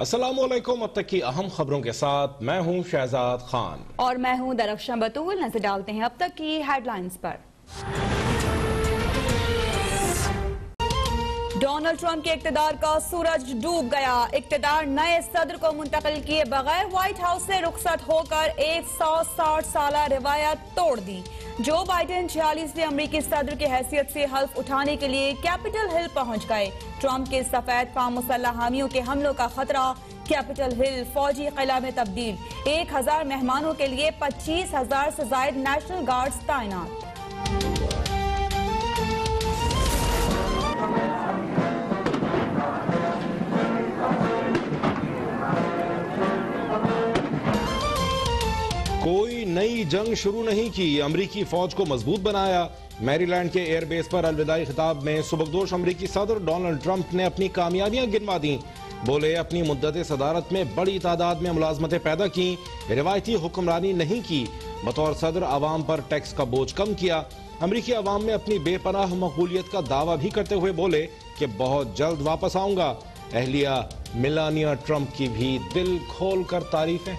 अस्सलामुअलैकुम। अब तक की अहम खबरों के साथ मैं हूं शहजाद खान और मैं हूं दरख्शां बतूल। नजर डालते हैं अब तक की हेडलाइंस पर। डोनाल्ड ट्रंप के इक़्तिदार का सूरज डूब गया। इक़्तिदार नए सदर को मुंतकिल किए बगैर व्हाइट हाउस से रुखसत होकर 160 साल रिवायत तोड़ दी। जो बाइडेन 46वें अमरीकी सदर की हैसियत से हल्फ उठाने के लिए कैपिटल हिल पहुंच गए। ट्रंप के सफेद फार्म मुसल्लह हामियों के हमलों का खतरा। कैपिटल हिल फौजी किला में तब्दील। 1000 मेहमानों के लिए 25,000 से जायद नेशनल गार्ड्स तैनात। कोई नई जंग शुरू नहीं की, अमरीकी फौज को मजबूत बनाया। मैरीलैंड के एयरबेस पर अलविदाई खिताब में सुबकदोश अमरीकी सदर डोनाल्ड ट्रंप ने अपनी कामयाबियां गिनवा दी। बोले, अपनी मुद्दत सदारत में बड़ी तादाद में मुलाजमतें पैदा की, रिवायती हुक्मरानी नहीं की। बतौर सदर अवाम पर टैक्स का बोझ कम किया। अमरीकी अवाम में अपनी बेपनाह मकबूलियत का दावा भी करते हुए बोले कि बहुत जल्द वापस आऊंगा। अहलिया मेलानिया ट्रंप की भी दिल खोल कर तारीफें।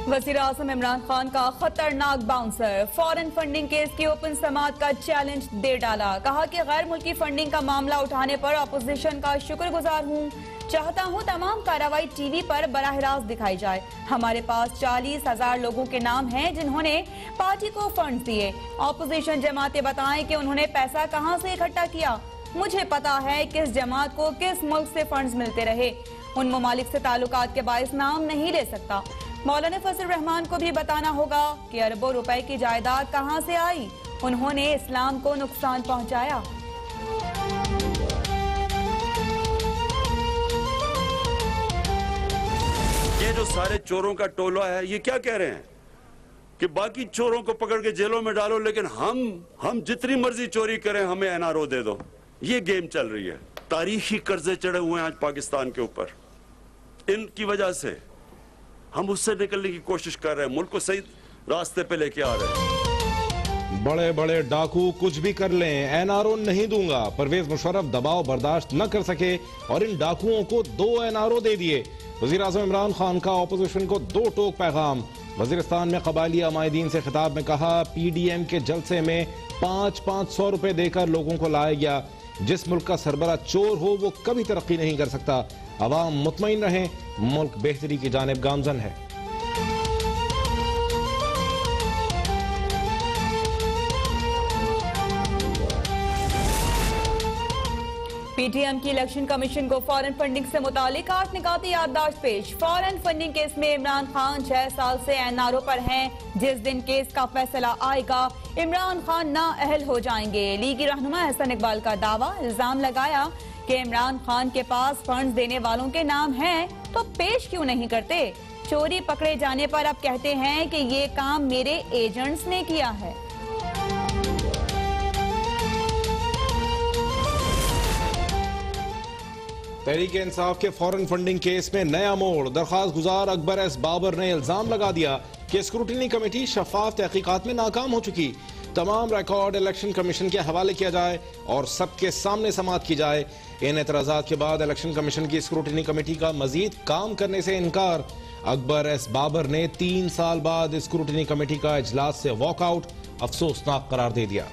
वज़ीर आज़म इमरान खान का खतरनाक बाउंसर। फॉरेन फंडिंग केस की ओपन समाअत का चैलेंज दे डाला। कहा कि गैर मुल्की फंडिंग का मामला उठाने पर अपोजिशन का शुक्रगुजार हूँ। चाहता हूँ तमाम कार्रवाई टीवी पर बराह रास्त दिखाई जाए। हमारे पास 40,000 लोगों के नाम हैं जिन्होंने पार्टी को फंड दिए। अपोजिशन जमातें बताएं कि उन्होंने पैसा कहाँ से इकट्ठा किया। मुझे पता है किस जमात को किस मुल्क से फंड्स मिलते रहे। उन ममालिक से ताल्लुकात के बाइस नाम नहीं ले सकता। मौलाना फजल रहमान को भी बताना होगा कि अरबों रुपए की जायदाद कहां से आई। उन्होंने इस्लाम को नुकसान पहुंचाया। ये जो सारे चोरों का टोला है, ये क्या कह रहे हैं कि बाकी चोरों को पकड़ के जेलों में डालो, लेकिन हम जितनी मर्जी चोरी करें हमें एनआरओ दे दो। ये गेम चल रही है। तारीखी कर्जे चढ़े हुए हैं आज पाकिस्तान के ऊपर। इनकी वजह से हम उससे निकलने की कोशिश कर रहे हैं, मुल्क को सही रास्ते पे लेके आ रहे हैं। बड़े बड़े डाकू कुछ भी कर लें, एनआरओ नहीं दूंगा। परवेज मुशर्रफ दबाव बर्दाश्त न कर सके और इन डाकुओं को 2 एनआरओ दे दिए। वज़ीर आज़म इमरान खान का ऑपोजिशन को 2 टोक पैगाम। वजीरिस्तान में कबायली अमायदीन से खिताब में कहा, पीडीएम के जलसे में 500 रुपए देकर लोगों को लाया गया। जिस मुल्क का सरबरा चोर हो वो कभी तरक्की नहीं कर सकता। अवाम मुतमईन रहें, मुल्क बेहतरी की जानिब गामजन है। पीटीएम की इलेक्शन कमीशन को फॉरेन फंडिंग से मुतालिक 8 निकाती याददाश्त पेश। फॉरेन फंडिंग केस में इमरान खान 6 साल से एनआरओ पर हैं। जिस दिन केस का फैसला आएगा इमरान खान नाअहल हो जाएंगे। लीगी रहनुमा हसन इकबाल का दावा। इल्जाम लगाया कि इमरान खान के पास फंड्स देने वालों के नाम हैं तो पेश क्यों नहीं करते। चोरी पकड़े जाने पर अब कहते हैं कि ये काम मेरे एजेंट्स ने किया है। तहरीक इंसाफ के फॉरेन फंडिंग केस में नया मोड़। दरखास्त गुजार अकबर एस बाबर ने इल्जाम लगा दिया कि स्क्रूटनी कमेटी शफाफ तहकीकात में नाकाम हो चुकी। तमाम रिकॉर्ड इलेक्शन कमीशन के हवाले किया जाए और सबके सामने समाअत की जाए। इन एतराजात के बाद इलेक्शन कमीशन की स्क्रूटनी कमेटी का मजीद काम करने से इनकार। अकबर एस बाबर ने 3 साल बाद स्क्रूटनी कमेटी का इजलास से वॉकआउट अफसोसनाक करार दे दिया।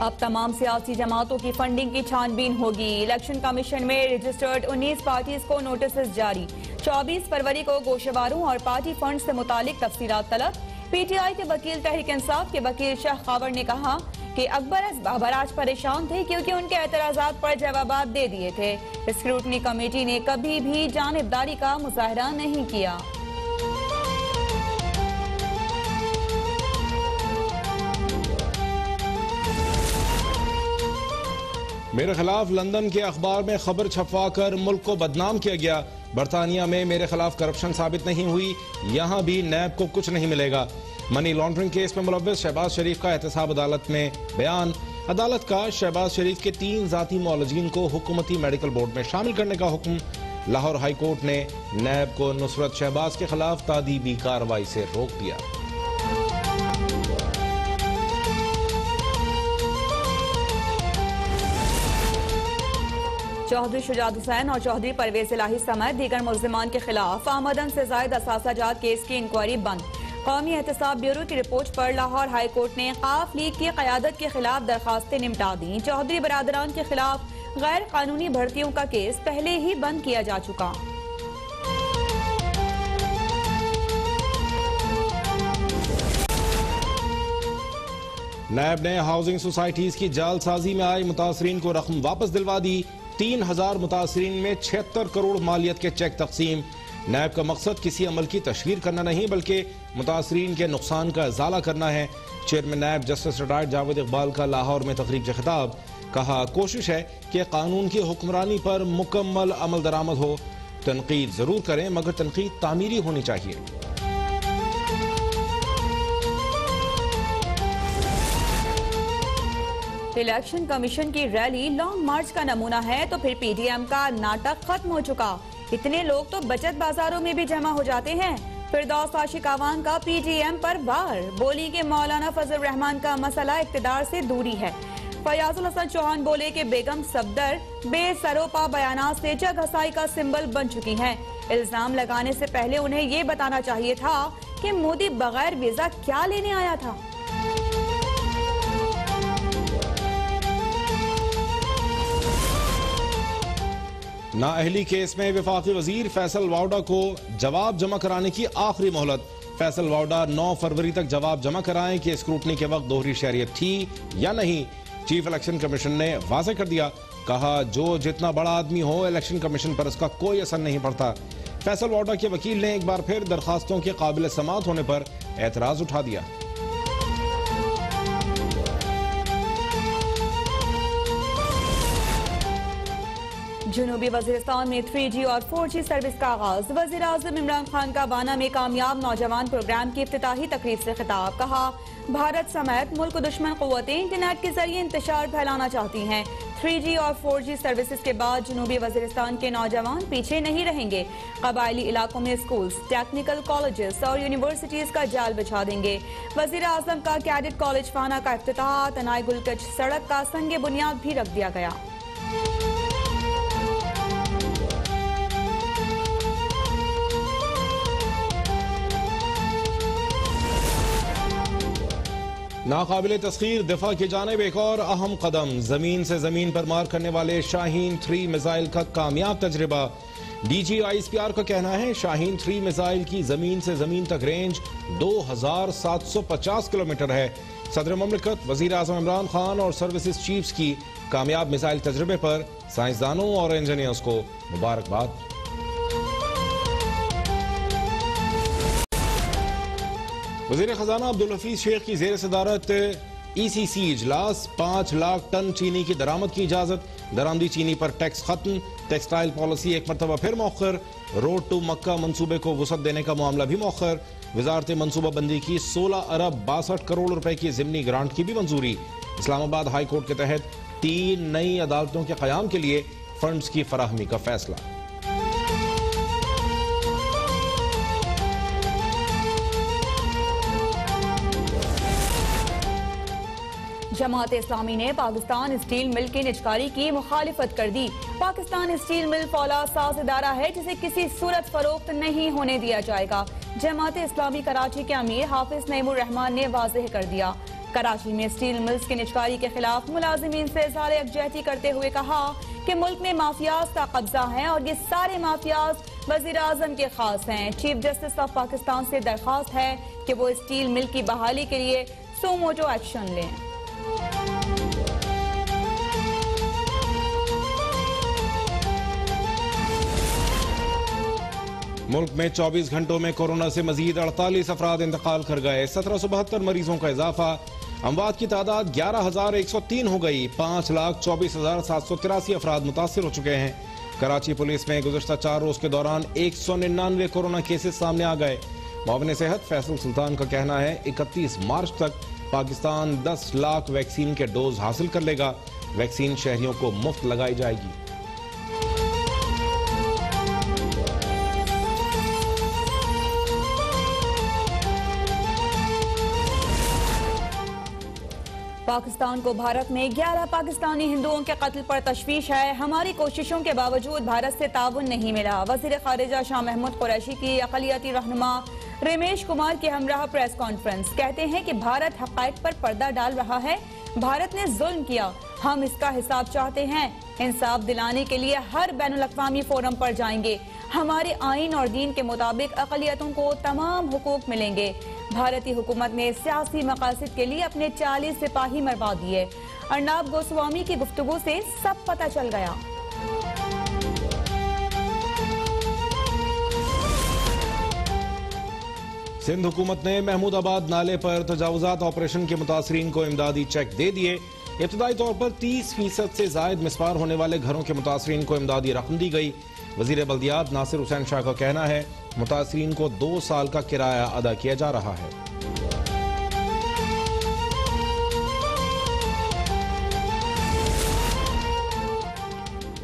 अब तमाम सियासी जमातों की फंडिंग की छानबीन होगी। इलेक्शन कमीशन में रजिस्टर्ड 19 पार्टीज को नोटिस जारी। 24 फरवरी को गोशेबारों और पार्टी फंड से मुतालिक तफसीलात तलब। पीटीआई के वकील तहरीक इंसाफ के वकील शाह खावर ने कहा कि अकबर एस बाबर आज परेशान थे क्योंकि उनके एतराजात पर जवाबात दे दिए थे। स्क्रूटनी कमेटी ने कभी भी जानिबदारी का मुजाहरा नहीं किया। मेरे खिलाफ लंदन के अखबार में खबर छपवा कर मुल्क को बदनाम किया गया। बरतानिया में मेरे खिलाफ करप्शन साबित नहीं हुई, यहाँ भी नैब को कुछ नहीं मिलेगा। मनी लॉन्ड्रिंग केस में मुलव्विस शहबाज शरीफ का एहतसाब अदालत में बयान। अदालत का शहबाज शरीफ के 3 जाती मौलजीन को हुकूमती मेडिकल बोर्ड में शामिल करने का हुक्म। लाहौर हाई कोर्ट ने नैब को नुसरत शहबाज के खिलाफ तादीबी कार्रवाई से रोक दिया। चौधरी शुजात हुसैन और चौधरी परवेज इलाही समेत दीगर मुल्जिमान के खिलाफ आमदन से जायद असासाजात केस की इंक्वायरी बंद। कौमी एहतसाब ब्यूरो की रिपोर्ट पर लाहौर हाई कोर्ट ने काफ लीग की क़यादत के खिलाफ दरखास्तें निपटा दी। चौधरी बरादरान के खिलाफ गैर कानूनी भर्तियों का केस पहले ही बंद किया जा चुका। नैब ने हाउसिंग सोसाइटीज की जालसाजी में आए मुतासरीन को रकम वापस दिलवा दी। 3000 मुतासरीन में 76 करोड़ मालियत के चेक तकसीम। नैब का मकसद किसी अमल की तशहीर करना नहीं बल्कि मुतासरीन के नुकसान का इजाला करना है। Chairman NAB justice retired Javed Iqbal का लाहौर में तकरीब से खिताब। कहा, कोशिश है कि कानून की हुक्मरानी पर मुकम्मल अमल दरामद हो। तनकीद जरूर करें मगर तनकीद तामीरी होनी चाहिए। इलेक्शन कमीशन की रैली लॉन्ग मार्च का नमूना है तो फिर पीडीएम का नाटक खत्म हो चुका। इतने लोग तो बचत बाजारों में भी जमा हो जाते हैं। फिरदौस आशिक आवान का पीडीएम पर वार। बोली कि मौलाना फजल रहमान का मसला इक्तिदार से दूरी है। फयाजुल हसन चौहान बोले कि बेगम सफदर बेसरोपा बयानात से जग हसाई का सिंबल बन चुकी हैं। इल्जाम लगाने से पहले उन्हें ये बताना चाहिए था कि मोदी बगैर वीजा क्या लेने आया था। नाअहली केस में वफाकी वजीर फैसल वाउडा को जवाब जमा कराने की आखिरी मोहलत। फैसल वाउडा 9 फरवरी तक जवाब जमा कराएं कि स्क्रूटनी के वक्त दोहरी शहरियत थी या नहीं। चीफ इलेक्शन कमीशन ने वाज़ेह कर दिया। कहा, जो जितना बड़ा आदमी हो इलेक्शन कमीशन पर उसका कोई असर नहीं पड़ता। फैसल वाउडा के वकील ने एक बार फिर दरखास्तों के काबिल समाअत होने पर एतराज उठा दिया। जनूबी वजीरिस्तान में 3G और 4G सर्विस का आगाज। वजीर आज़म इमरान खान का वाना में कामयाब नौजवान प्रोग्राम की इफ्तिताही तकरीब से खिताब। कहा, भारत समेत मुल्क दुश्मन क़ुव्वतें इंटरनेट के जरिए इंतशार फैलाना चाहती हैं। 3G और 4G सर्विसेज के बाद जनूबी वजीरिस्तान के नौजवान पीछे नहीं रहेंगे। कबायली इलाकों में स्कूल्स, टेक्निकल कॉलेजेस और यूनिवर्सिटीज का जाल बिछा देंगे। वजीर आज़म का कैडेट कॉलेज फाना का इफ्तिताह। तनाई गुलकच सड़क का संगे बुनियाद भी रख दिया गया। नाकाबिले तस्खीर दिफा की जानिब एक और अहम कदम। जमीन से जमीन पर मार करने वाले शाहीन 3 मिसाइल का कामयाब तजर्बा। DGISPR का कहना है शाहीन 3 मिसाइल की जमीन से जमीन तक रेंज 2750 किलोमीटर है। सदर ममलिकत वजीर आज़म इमरान खान और सर्विसेज चीफ्स की कामयाब मिसाइल तजर्बे पर साइंसदानों और इंजीनियर्स को मुबारकबाद। वज़ीर खजाना अब्दुल हफीज शेख की जेर सदारत ECC इजलास। 5 लाख टन चीनी की दरामद की इजाजत। दरामदी चीनी पर टैक्स खत्म। टेक्सटाइल पॉलिसी एक मरतबा फिर मौखर। रोड टू मक्का मंसूबे को वसअत देने का मामला भी मौखर। वजारत मनसूबाबंदी की 16 अरब 62 करोड़ रुपए की ज़िमनी ग्रांट की भी मंजूरी। इस्लामाबाद हाई कोर्ट के तहत 3 नई अदालतों के क़याम के लिए फंड्स की फराहमी का फैसला। जमात इस्लामी ने पाकिस्तान स्टील मिल की निजकारी की मुखालिफत कर दी। पाकिस्तान स्टील मिल फौलाद साज इदारा है जिसे किसी सूरत फरोख्त नहीं होने दिया जाएगा। जमात इस्लामी कराची के अमीर हाफिज नईमुर रहमान ने वाज़ेह कर दिया। कराची में स्टील मिल्स की निजकारी के खिलाफ मुलाजिमीन से इज़हार यकजहती करते हुए कहा कि मुल्क में माफियाज का कब्जा है और ये सारे माफियाज वजीर आज़म के खास हैं। चीफ जस्टिस ऑफ पाकिस्तान से दरख्वास्त है कि वो स्टील मिल की बहाली के लिए सोमोटो एक्शन लें। मुल्क में 24 घंटों में कोरोना से मजीद 48 अफराद इंतकाल कर गए। 1772 मरीजों का इजाफा। अमवात की तादाद 11,103 हो गई। 5,24,783 अफराद मुतासिर हो चुके हैं। कराची पुलिस में गुज़श्ता 4 रोज के दौरान 199 कोरोना केसेस सामने आ गए। मुआविन सेहत फैसल सुल्तान का कहना है 31 मार्च तक पाकिस्तान 10 लाख वैक्सीन के डोज हासिल कर लेगा। वैक्सीन शहरियों को मुफ्त लगाई जाएगी। पाकिस्तान को भारत में 11 पाकिस्तानी हिंदुओं के कत्ल पर तशवीश है। हमारी कोशिशों के बावजूद भारत से ताउन नहीं मिला। वज़ीर खारिजा शाह महमूद कुरैशी की अक़लियती रहनुमा रमेश कुमार के हमराह प्रेस कॉन्फ्रेंस। कहते हैं कि भारत हक़ाइक़ पर पर्दा डाल रहा है। भारत ने जुल्म किया, हम इसका हिसाब चाहते हैं। इंसाफ दिलाने के लिए हर बैनुल अक़वामी फोरम पर जाएंगे। हमारे आइन और दीन के मुताबिक अक़लियतों को तमाम हुकूक मिलेंगे। भारतीय हुकूमत ने सियासी मकासद के लिए अपने 40 सिपाही मरवा दिए। अर्नाब गोस्वामी की गुफ्तगू से सब पता चल गया। सिंध हुकूमत ने महमूदाबाद नाले पर तजावुजात ऑपरेशन के मुतासरीन को इमदादी चेक दे दिए। इब्तदाई तौर पर 30% से जायद मिसमार होने वाले घरों के मुतासरीन को इमदादी रकम दी गई। वजीर बल्दियात नासिर हुसैन शाह का कहना है मुतासरीन को 2 साल का किराया अदा किया जा रहा है।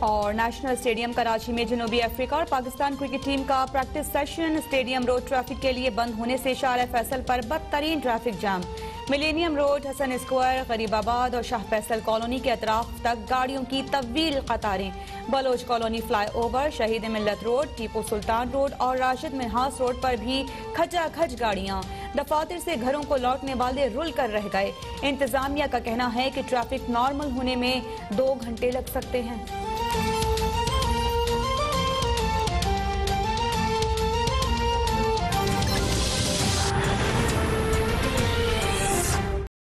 और नेशनल स्टेडियम कराची में जनूबी अफ्रीका और पाकिस्तान क्रिकेट टीम का practice session. Stadium road traffic के लिए बंद होने से शाह फैसल पर बदतरीन traffic jam. Millennium road, Hasan square, Gharibabad और शाह फैसल कॉलोनी के अतराफ तक गाड़ियों की तवील कतारें। बलोच कॉलोनी फ्लाईओवर, शहीद मिल्लत रोड, टीपू सुल्तान रोड और राशिद मिन्हास रोड पर भी खचाखच गाड़ियां। दफातर से घरों को लौटने वाले रुल कर रह गए। इंतजामिया का कहना है कि ट्रैफिक नॉर्मल होने में 2 घंटे लग सकते हैं।